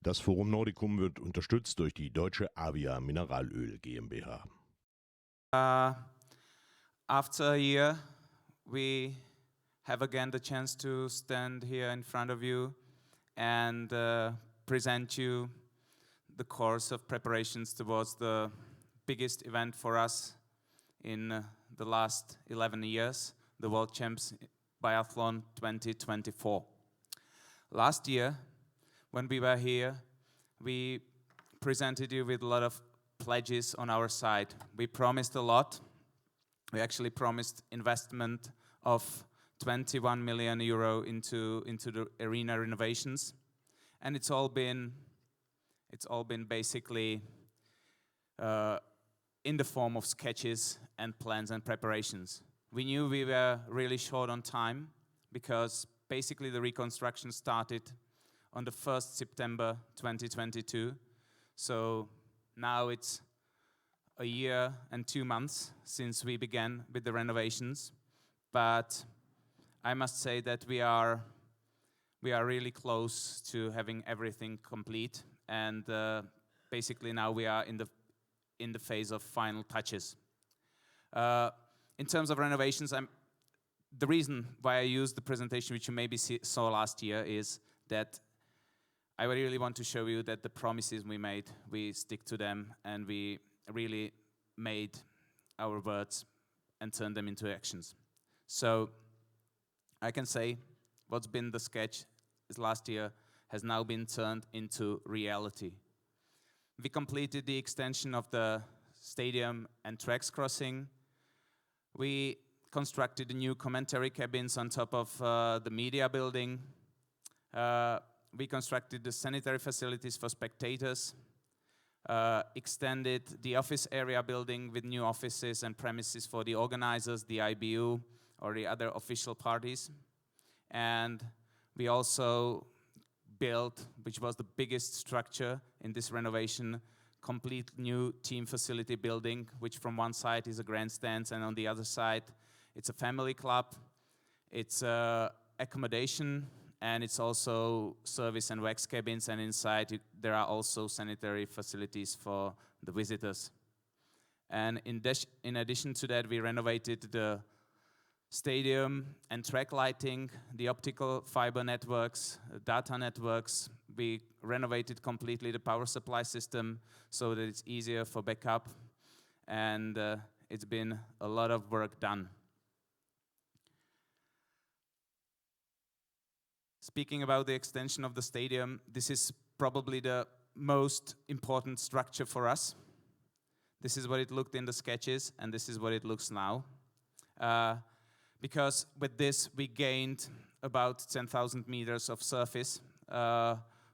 Das Forum Nordicum wird unterstützt durch die deutsche Avia Mineralöl GmbH. After a year, we have again the chance to stand here in front of you and present you the course of preparations towards the biggest event for us in the last 11 years, the World Champs Biathlon 2024. Last year, when we were here, we presented you with a lot of pledges on our side. We promised a lot. We actually promised investment of 21 million euro into the arena renovations, and it's all been basically in the form of sketches and plans and preparations. We knew we were really short on time because basically the reconstruction started on the 1st September 2022. So now it's a year and 2 months since we began with the renovations. But I must say that we are really close to having everything complete, and basically now we are in the phase of final touches. In terms of renovations, the reason why I used the presentation, which you maybe saw last year, is that I really want to show you that the promises we made, we stick to them, and we really made our words and turned them into actions. So I can say what's been the sketch last year has now been turned into reality. We completed the extension of the stadium and tracks crossing. We constructed the new commentary cabins on top of the media building. We constructed the sanitary facilities for spectators, extended the office area building with new offices and premises for the organizers, the IBU, or the other official parties. And we also built, which was the biggest structure in this renovation, complete new team facility building, which from one side is a grandstand and on the other side it's a family club, it's accommodation, and it's also service and wax cabins, and inside there are also sanitary facilities for the visitors. And in addition to that, we renovated the stadium and track lighting, the optical fiber networks, data networks. We renovated completely the power supply system so that it's easier for backup, and it's been a lot of work done. Speaking about the extension of the stadium, this is probably the most important structure for us. This is what it looked in the sketches, and this is what it looks now. Because with this we gained about 10,000 meters of surface,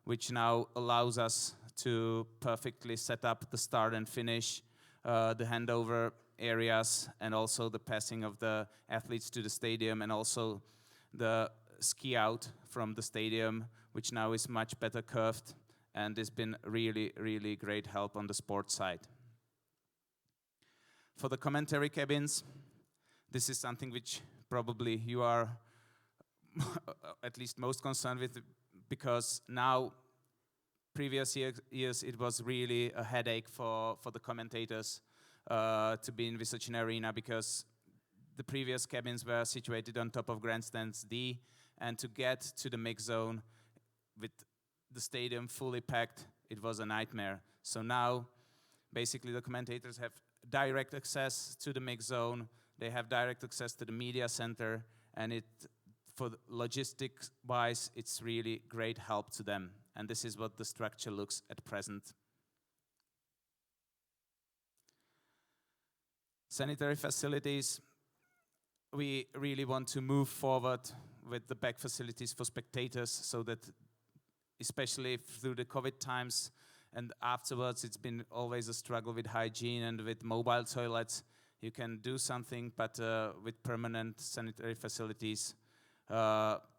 which now allows us to perfectly set up the start and finish, the handover areas, and also the passing of the athletes to the stadium, and also the ski out from the stadium, which now is much better curved, and has been really, really great help on the sports side. For the commentary cabins, this is something which probably you are at least most concerned with, because now, previous years it was really a headache for the commentators to be in such an arena, because the previous cabins were situated on top of grandstands D, and to get to the mix zone with the stadium fully packed, it was a nightmare. So now, basically the commentators have direct access to the mix zone, they have direct access to the media center, and for logistics-wise, it's really great help to them. And this is what the structure looks at present. Sanitary facilities, we really want to move forward with the back facilities for spectators, so that especially through the COVID times and afterwards, it's been always a struggle with hygiene and with mobile toilets. You can do something, but with permanent sanitary facilities,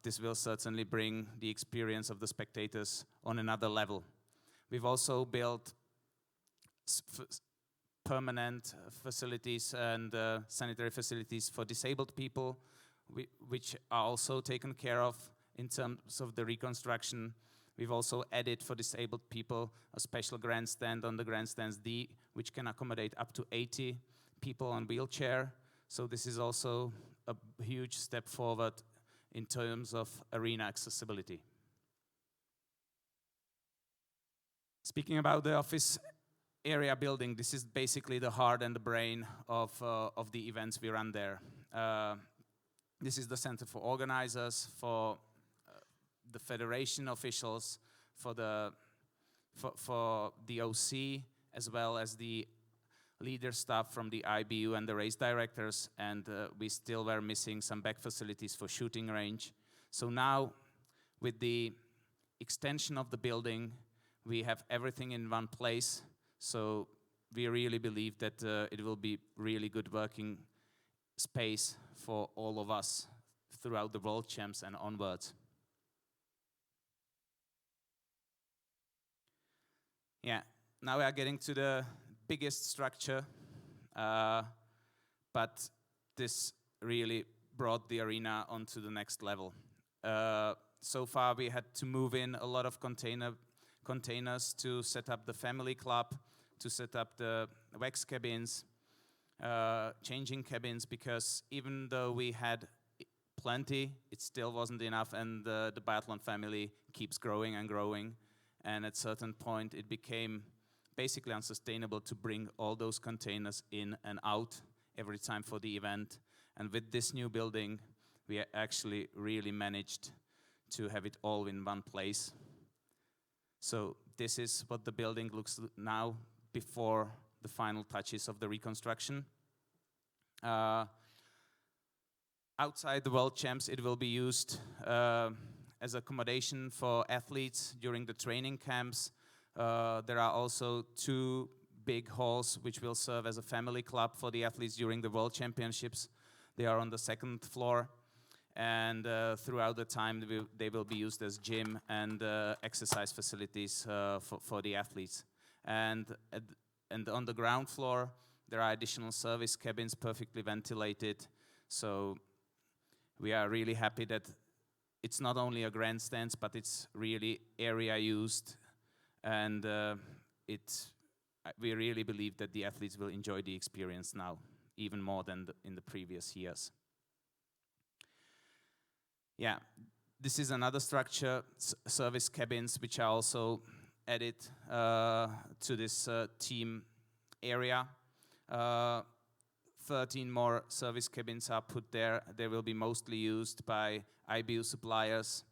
this will certainly bring the experience of the spectators on another level. We've also built permanent facilities and sanitary facilities for disabled people, which are also taken care of in terms of the reconstruction. We've also added for disabled people a special grandstand on the grandstands D, which can accommodate up to 80 people on wheelchair. So this is also a huge step forward in terms of arena accessibility. Speaking about the office area building, this is basically the heart and the brain of the events we run there. This is the center for organizers, for the federation officials, for the OC, as well as the leader staff from the IBU and the race directors, and we still were missing some back facilities for shooting range. So now, with the extension of the building, we have everything in one place, so we really believe that it will be really good working space for all of us throughout the World Champs and onwards. Yeah, now we are getting to the biggest structure, but this really brought the arena onto the next level. So far we had to move in a lot of containers to set up the family club, to set up the wax cabins, changing cabins, because even though we had plenty, it still wasn't enough, and the biathlon family keeps growing and growing, and at a certain point it became basically unsustainable to bring all those containers in and out every time for the event. And with this new building, we actually really managed to have it all in one place. So this is what the building looks now before the final touches of the reconstruction. Outside the World Champs, it will be used as accommodation for athletes during the training camps. There are also 2 big halls which will serve as a family club for the athletes during the World Championships. They are on the 2nd floor, and throughout the time they will be used as gym and exercise facilities for the athletes. And on the ground floor there are additional service cabins, perfectly ventilated. So we are really happy that it's not only a grandstand, but it's really area used, and we really believe that the athletes will enjoy the experience now, even more than in the previous years. Yeah, this is another structure, service cabins, which are also added to this team area. 13 more service cabins are put there. They will be mostly used by IBU suppliers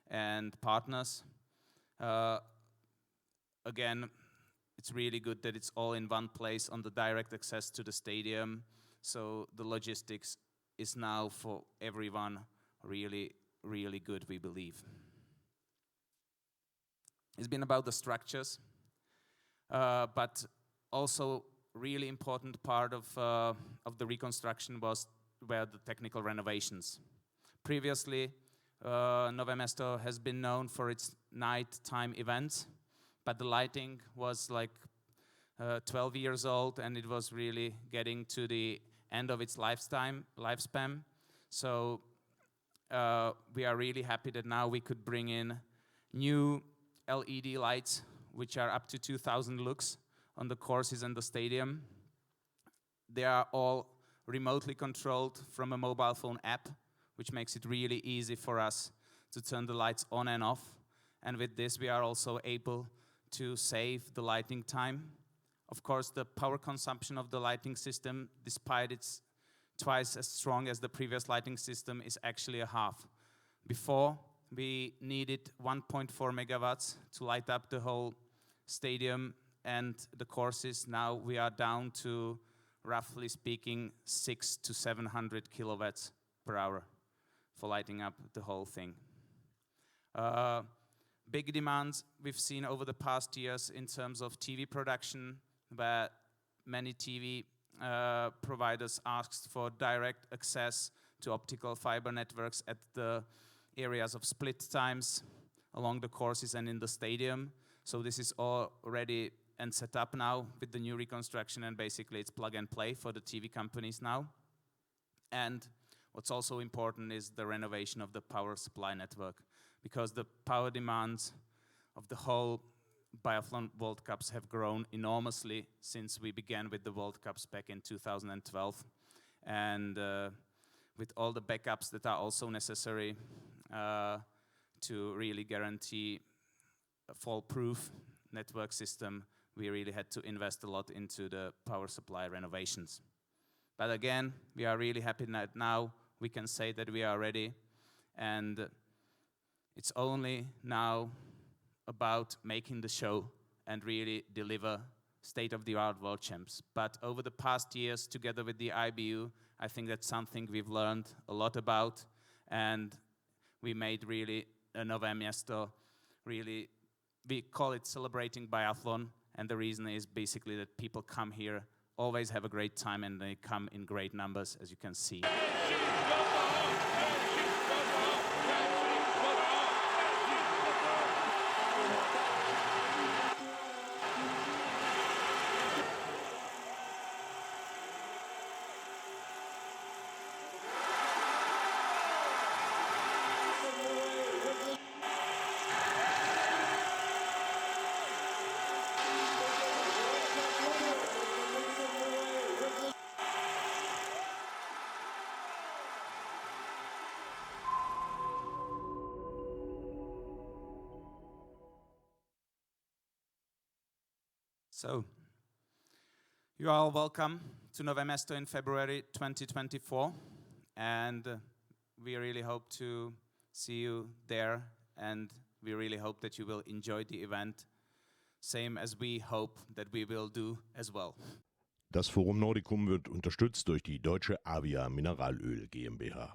and partners. Again, it's really good that it's all in one place on the direct access to the stadium. So the logistics is now for everyone really, really good, we believe. It's been about the structures, but also really important part of the reconstruction were the technical renovations. Previously, Nove Mesto has been known for its nighttime events, but the lighting was like 12 years old, and it was really getting to the end of its lifespan. So we are really happy that now we could bring in new LED lights, which are up to 2,000 lux on the courses and the stadium. They are all remotely controlled from a mobile phone app, which makes it really easy for us to turn the lights on and off. And with this, we are also able to save the lighting time. Of course, the power consumption of the lighting system, despite it's twice as strong as the previous lighting system, is actually a half. Before, we needed 1.4 megawatts to light up the whole stadium and the courses. Now we are down to, roughly speaking, 600 to 700 kilowatts per hour for lighting up the whole thing. Big demands we've seen over the past years in terms of TV production, where many TV providers asked for direct access to optical fiber networks at the areas of split times along the courses and in the stadium. So this is all ready and set up now with the new reconstruction, and basically it's plug and play for the TV companies now. And what's also important is the renovation of the power supply network, because the power demands of the whole Biathlon World Cups have grown enormously since we began with the World Cups back in 2012. And with all the backups that are also necessary to really guarantee a fall-proof network system, we really had to invest a lot into the power supply renovations. But again, we are really happy that now we can say that we are ready, and it's only now about making the show and really deliver state-of-the-art world champs. But over the past years, together with the IBU, I think that's something we've learned a lot about, and we made really a Nove Mesto, really, we call it celebrating biathlon, and the reason is basically that people come here, always have a great time, and they come in great numbers, as you can see. So, you are all welcome to Nove Mesto in February 2024, and we really hope to see you there, and we really hope that you will enjoy the event, same as we hope that we will do as well. Das Forum Nordicum wird unterstützt durch die deutsche Avia Mineralöl GmbH.